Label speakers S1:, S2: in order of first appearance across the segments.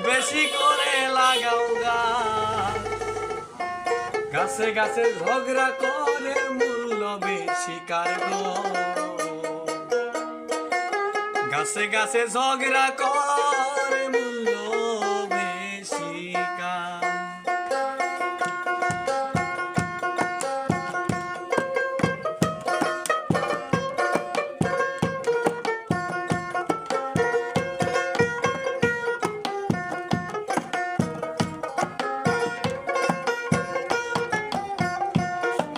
S1: বেশি করে লাগাও গাছ। গাছে গাছে ঝগড়া করে মূল্য বেশি কার গো। গাছে গাছে ঝগড়া করে মূল্য বেশি কার।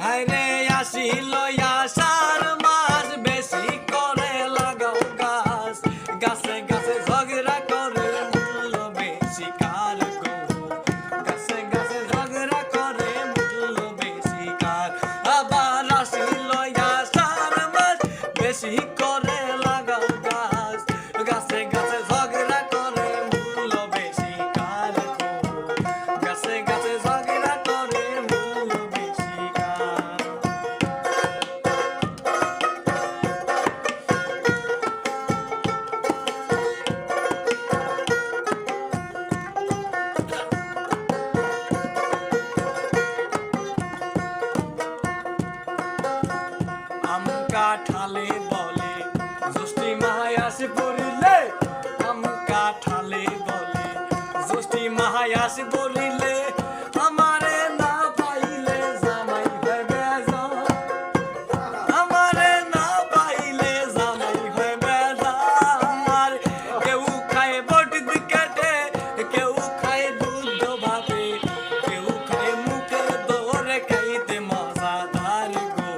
S1: হায়রে আসিল আষাঢ় মাস বেশি করে লাগাও গাছ। গাছে গাছে ঝগড়া করে মূল্য বেশি কার গো। গাছে গাছে ঝগড়া করে মূল্য বেশি কার। আবার আসিল আষাঢ় মাস বেশি করে লাগাও গাছ। গাছে গাছে ঝগড়া করে মূল্য বেশি কার গো। গাছে গাছে ঝগড়া করে মূল্য বেশি কার। আম কাঁঠালে বলে জ্যৈষ্ঠী মাহায় আসে পড়িলে। আম কাঁঠালে বলে জ্যৈষ্ঠী মাহায় আসে পড়িলে। আমারে না পাইলে জামাই হয় বেজার। আমারে না পাইলে জামাই হয় বেজার। কেউ খায় বটি কেটে, কেউ খায় দুধ ভাতে, কেউ খায় মুখে ধরে খাইতে মজাদার গো।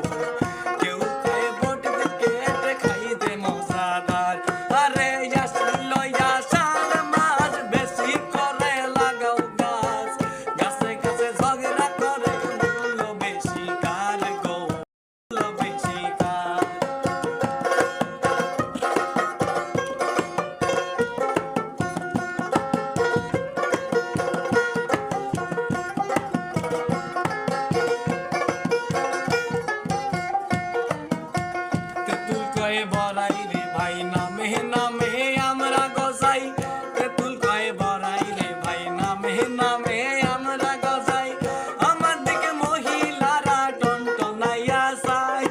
S1: কেউ খায় বটি কেটে খাইতে মজাদার। আরে আসিল আষাঢ় মাস বেশি করে লাগাও গাছ। গাছে গাছে ঝগড়া করে মূল্য বেশি কার গো। মূল্য বেশি কার। তেঁতুল কয়ে বড়াই রে ভাই নামে নামে আমরা গজাই। তেঁতুল কয়ে বড়াই রে ভাই নামে নামে আমরা গজাই। আমার দিকে মহিলারা টনটনাইয়া যায়।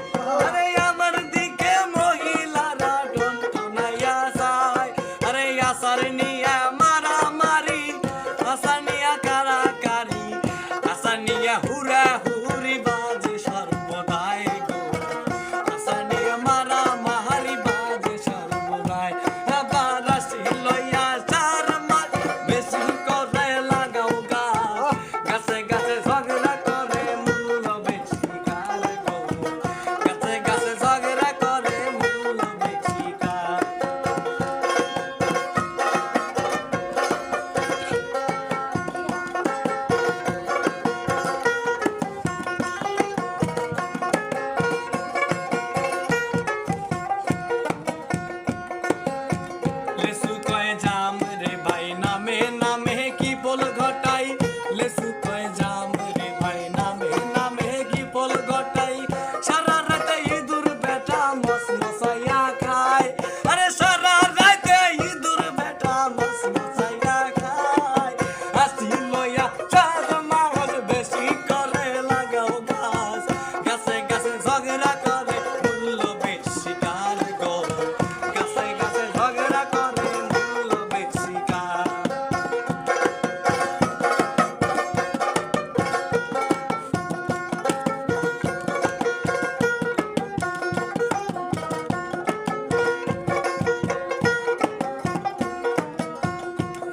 S1: আরে আমার দিকে মহিলারা টনটনাইয়া যায়। আরে আসার নিয়া মারামারি, আসার নিয়া কারাকারি, আসার নিয়া হুরা হুরি বাজে সর্বদাই গো। আসার নিয়া মারামারি বাজে সর্বদাই। আবার আসিল আষাঢ় মাস বেশি করে লাগাও গাছ। গাছে গাছে ঝগড়া করে মূল্য বেশি কার গো। গাছে গাছে ঝগড়া করে মূল্য বেশি কার। লেসু কয় জাম রে ভাই নামে নামে কি বল ঘটাই। লেসু কয় জাম রে ভাই নামে নামে কি বল ঘটাই। সারা রাতে ইঁদুর বেটা মস মসাইয়া খায়। আরে সারা রাতে ইঁদুর বেটা মস মসাইয়া খায়। আসিল আষাঢ় মাস বেশি করে লাগাও গাছ। গাছে গাছে ঝগড়া করে মূল্য বেশি কার গো। গাছে গাছে ঝগড়া করে মূল্য বেশি কার।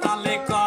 S1: তালে কয়